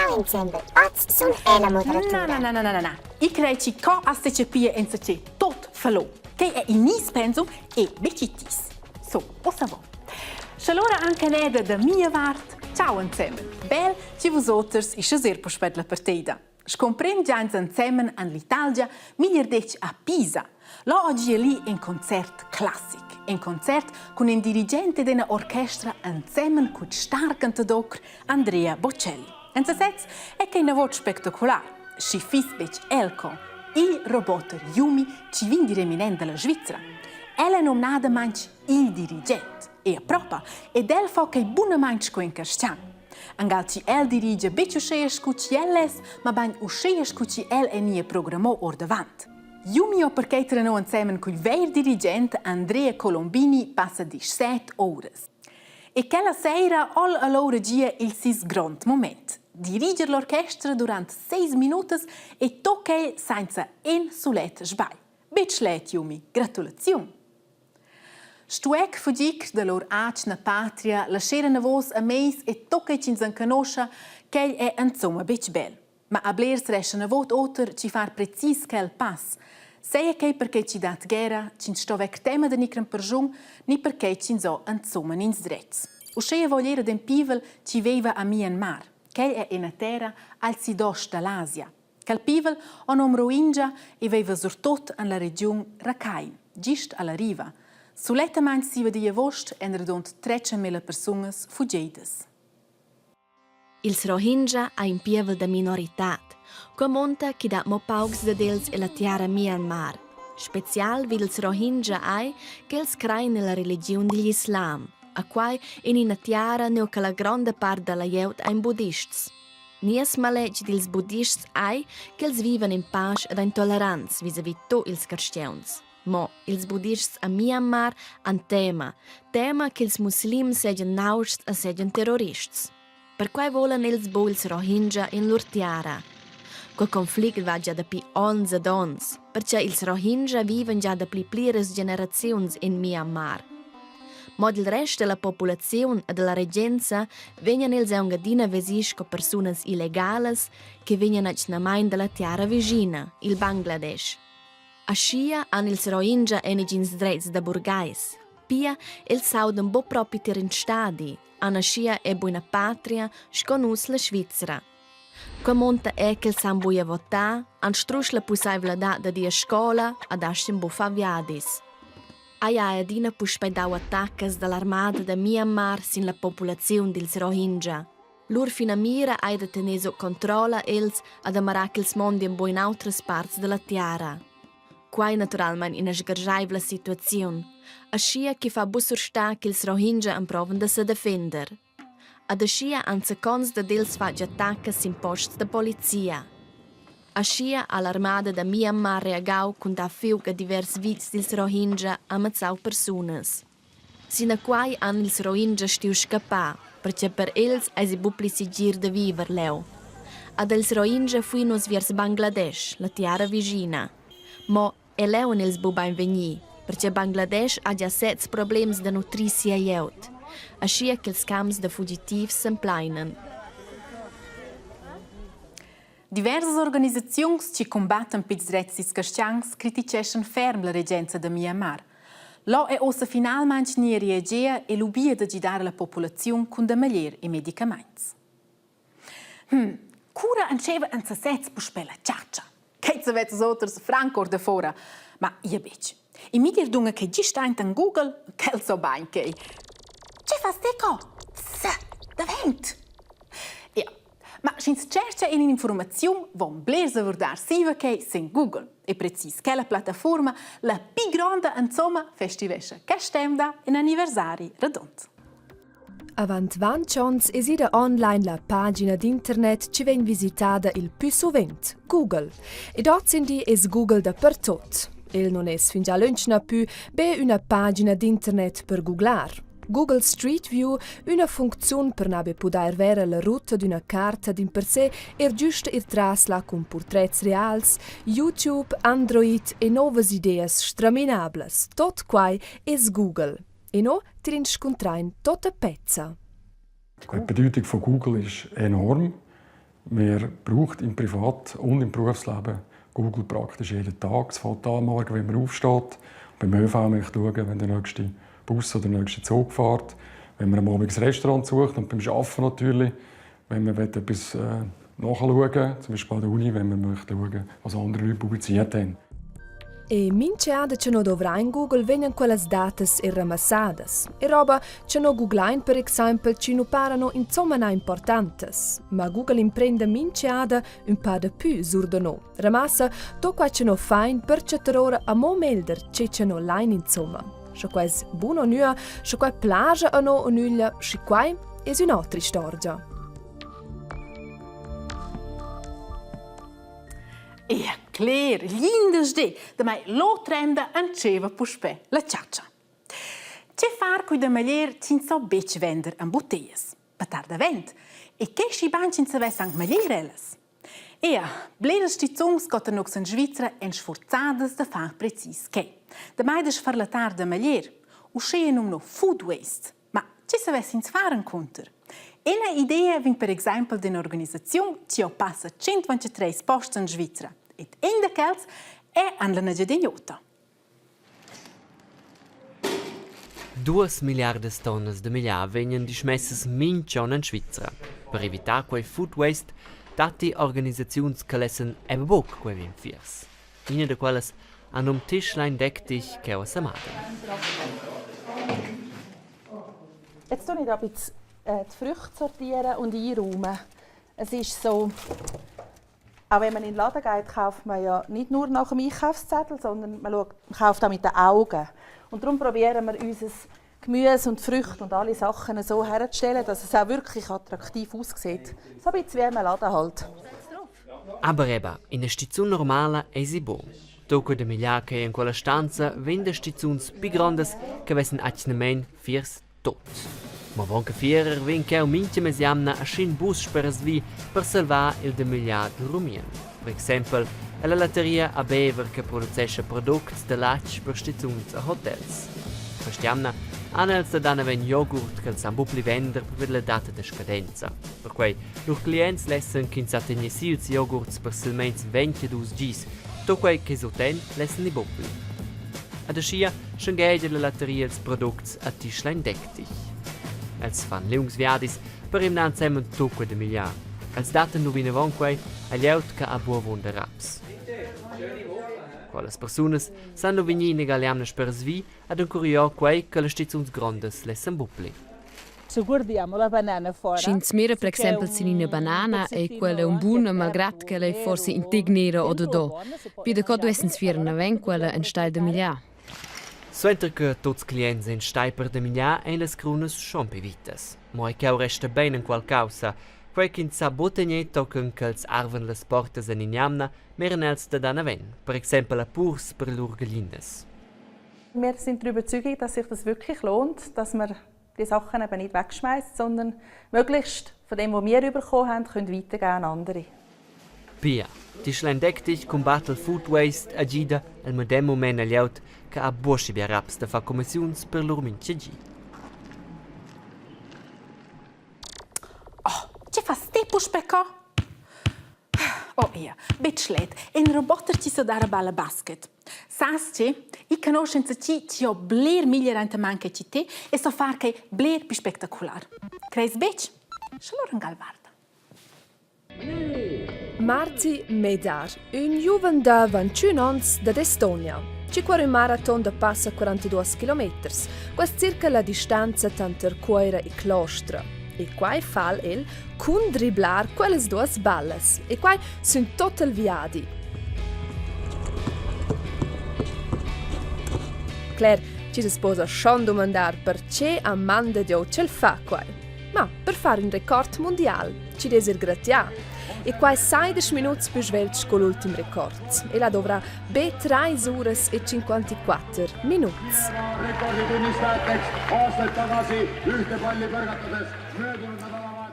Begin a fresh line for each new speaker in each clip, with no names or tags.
Ciao insieme, oggi sono la moderatura.
No. I creci co a se cepie en se ce tot falò, che è in is penso e becittis. So, o savo. Se allora anche neda da mia vart, ciao insieme. Bel, ci vosoters i chaser per spet la partita. Scomprem già insieme all'Italia, miliardec a Pisa. Là oggi è lì in concert classic. In concert con un dirigente della orchestra insieme con star cantador Andrea Bocelli. En se sets è che una voce spettacolare. Si fisbec Elko, il roboter Yumi ci vin direminent dalla Svizzera. Ella è nominata manch il dirigente. E a propa, ed el fa che buona manch co in Kerstian. Angalci el dirige beccio scheia scucci elles, ma bagn uscheia scucci el e nie programmò or davant. Yumi o perché treno insieme con il vero dirigente Andrea Colombini passa di 7 ore. E quella sera all allora gia il sis grand moment. Dirigere l'orchestra durante 6 minuti e tocca senza un solet sbai. Bitschlet, Yumi, gratulazioni! Stuec fugic da lor acna patria, lasciare na vos a meis e tocca ci in conosca che è insomma bec bel. Ma a blers resce na vot oter ci far precis quel pass. Sei che perché ci dat guerra, ci sto vec tema de nicren perjun, ni perché ci zo insomma nins drets. Uscea vogliere den pivel ci veva a Myanmar, che è una terra al sidost dall'Asia. Quel pivel ha nom Rohingya e veva surtot en la regione Rakhine, gist alla riva. Sulettamant siva di avost en redont 13.000 persone fuggidas.
Ils Rohingya ha in pievel da minoritat, co monta chi da mo paugs de dels e la tiara Myanmar. Special vil ils Rohingya ai che els crai nella religione degli Islam, a quai in una tiara neo che la grande part della jeut ein buddists. Nies maleg dils buddists ai che els viven in pace ed in tolleranza vis-a-vis to ils cristians. Mo ils buddists a Myanmar han tema che ils muslims segen nausts e segen terrorists. Per quai volen ils bo ils Rohingya in lur tiara. Quel conflict va già da pi ons ed ons, perché ils Rohingya viven già da pli plires generazions in Myanmar. Ma il resto della popolazione e della reggenza vengono ils a un gadina vesisch con persone illegales che vengono a main della tiara vicina, il Bangladesh. A Scia han ils Rohingya enigins drets da burgais. Pia il sauden bo propi tirin stadi, a Scia e buona patria, sconus la Svizzera. Qua monta è che il san buia votà, an strusch la pusai vlada da dia scola, ad ascin bu fa viadis. Aia adina puspedau attaccas dall'armata da Myanmar sin la popolazione dils Rohingya. Lur fina mira ai da teneso controlla els ad amarar che ils mondi in buin autres parts della tiara. Quai naturalmente in sgargiaivla situazione, a Scia che fa bussur sta che ils Rohingya improven da se defender. Ad Scia han secons da dels faggi attacca sin posts da polizia. A Scia all'armada da Myanmar reagau con da fiug a divers vits dils Rohingya ammazzau personas. Sina quai han ils Rohingya stiu scappà, perché per els eisi bupli sigir da viver leu. Ad ils Rohingya fuinos vers Bangladesh, la tiara vicina. Mo e leu en els bubain vegni, perché Bangladesh ha già 7 problems da nutrizia jeut. A Scia che els camps da fugitivs s'empleinen.
Diverse organizzazioni che combattono per i diritti cristiani criticano ferm la reggenza di Myanmar. Là è ossa finalmente nie reagia e l'ubia di guidare la popolazione con da maglier e medicamenti. Cura anceva in sassetz per spela ciaccia. Che se vede sotters franco da fora, ma io bec. I mi dir dunga che gi sta in Google, che so bain che. Che fa steco? Sa, davent. Ja, ma schins cerca in informazione von blesa verdar siva che sen Google. E precis che la piattaforma la più grande insomma festivesce che stemda in anniversari redont.
Avant 20 ans es ida online la pagina d'internet ci ven visitata il più sovent, Google. E dort sindi es Google dappertot. El non es fin già l'uncna più be una pagina d'internet per googlar. Google Street View, una funzione per nabe poter vera la rotta d'una carta d'in per sé giusto trasla con portrets reals, YouTube, Android e novas ideas straminables. Tot quai es Google. E no, tirin scontrain tota pezza.
Die Bedeutung von Google ist enorm. Man braucht im Privat- und im Berufsleben Google praktisch jeden Tag. Es fängt an, morgen, wenn man aufsteht. Beim ÖV möchte schauen, wenn der nächste Bus oder der nächste Zug fährt. Wenn man am Abend ein Restaurant sucht und beim Arbeiten natürlich. Wenn man etwas nachschauen will, zum Beispiel an der Uni, wenn man möchte schauen, was andere Leute publiziert haben.
E mince ada che no dovrà in Google vengono quelle datas e ramassadas. E roba che no Googlein, per esempio, ci no parano insomma importantes. Ma Google imprende mince ada un pa de più sur de no. Ramassa to qua che no fain per cetterora a mo melder che no line insomma. Scho quais buono nua, scho quai plage a no onuglia, schi quai es un'altra storia.
E clar, lindas de mai lo trenda an ceva puspe, la ciaccia. Ce far cui de maglier cin so bec vender an boteias, patar da vent, e che schi ban cin sa ves anc maglier elas. E bleres stizungs gotten nox in Schweizer en sforzadas da far precis che. Da mai des farlatar da maglier, usceen no food waste, ma ce sa ves ins faren conter. Una idea vin per esempio di un'organizzazione che passa 123 posti in Svizzera e in de quels è alla Nagiadignota.
2 miliardi di tonne di migliaia vengono dismesse minchon in Svizzera. Per evitare quel food waste, tante organizzazioni che lassen eben boc quei vien fiers. Una di quelle hanno un tischlein decktig che ho samada.
Jetzt tue ich da ein bisschen die Früchte sortieren und einräumen. Es ist so, auch wenn man in den Laden geht, kauft man ja nicht nur nach dem Einkaufszettel, sondern man kauft auch mit den Augen. Und darum probieren wir unser Gemüse und Früchte und alle Sachen so herzustellen, dass es auch wirklich attraktiv aussieht. So ein bisschen wie im Laden halt.
Aber eben, in einer Station normale è si buon. Tocco de migliaia che in quella stanza vende stazioni più grandi che vessen accinement fiers tot. Ma vonca fierer ven che un minche mesiamna a schin bus per svi per salvar il de migliaia di rumien. Per esempio, la latteria a Bever che produce prodotti de latch per stazioni a hotels. Questiamna anels da dana ven yogurt che san bupli vender per la data de scadenza. Per quei lur clients lessen che sa tenere sils yogurts per silmens 22 gis, to quei che soten lessen i bupli. Ad scia schengede la latteria els prodotti a tischlein decktig. Els fan leungsviadis per im nan semmen tocco de migliar. Els daten nu vine vonquei a glieut ca a buo von de raps. Quales personas san nu vinine galiamnes per svi ad un curio quei che le stizuns grondes lessen bupli.
Se guardiamo la banana fuori.
Schins mera per esempio sinina banana e quella un buona malgrat che lei forse integnera o do. Pide co duessens firna ven quella en stai de migliar.
Suenter che tots clients in stai per de migliar e les crunas schon pivitas. Moi che resta ben in qual causa, quei che in sa bottegneto con che arven les portas en ignamna meren els da dana ven, per esempio la purs per lur gelines.
Wir sind der Überzeugung, dass sich das wirklich lohnt, dass man die Sachen eben nicht wegschmeißt, sondern möglichst von dem, was wir bekommen haben, können weitergeben an andere.
Pia, ti schlendectig combattere il food waste agida al medem moment aliaut che a bosci bia raps da fa commissiuns per lor mincegi.
Oh, ce fa stepo specco? Oh ja, bet schlet, en roboter ci so dare balla basket. Sas ce, I conoscenza ci ho bler migliorante manca ci te e so far che bler più spettacolare. Creis bec? Schalor un galvarda.
Marzi Medar, un giuven da 21 ans da Estonia. Ci cuore un marathon da passa 42 km. Questa circa la distanza tanter Cuoira e Clostra. E quai fal el cun driblar quelles duas ballas. E quai sun total viadi. Claire ci si sposa schon domandar perché a manda dio ce l fa quai. Ma per fare un record mondial ci deser gratia. E quai 16 minuti più svelti con l'ultimo record. E la dovrà be 3 ore e 54 minuti.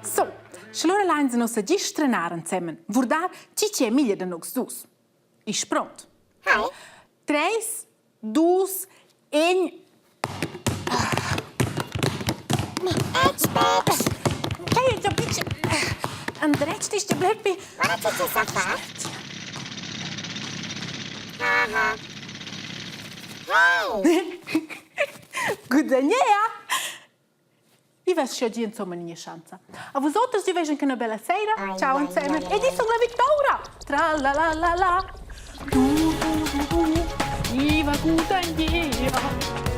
So, schlora lines nos a gistrenaren zusammen. Vurdar ci c'è miglia da nox dus. Ich pronto.
Hi.
3, 2, 1.
Ets, baby.
Hey, da bitte. dretsch ist der Blöppi.
Guarda che sa fare. Hey!
Guadagnia! Ich weiß schon, die insomma nie Chance. Aber so, dass die wünschen eine bella sera. Ciao insieme. E di sono la Victoria. Tra la la la la. Du. Viva Guadagnia.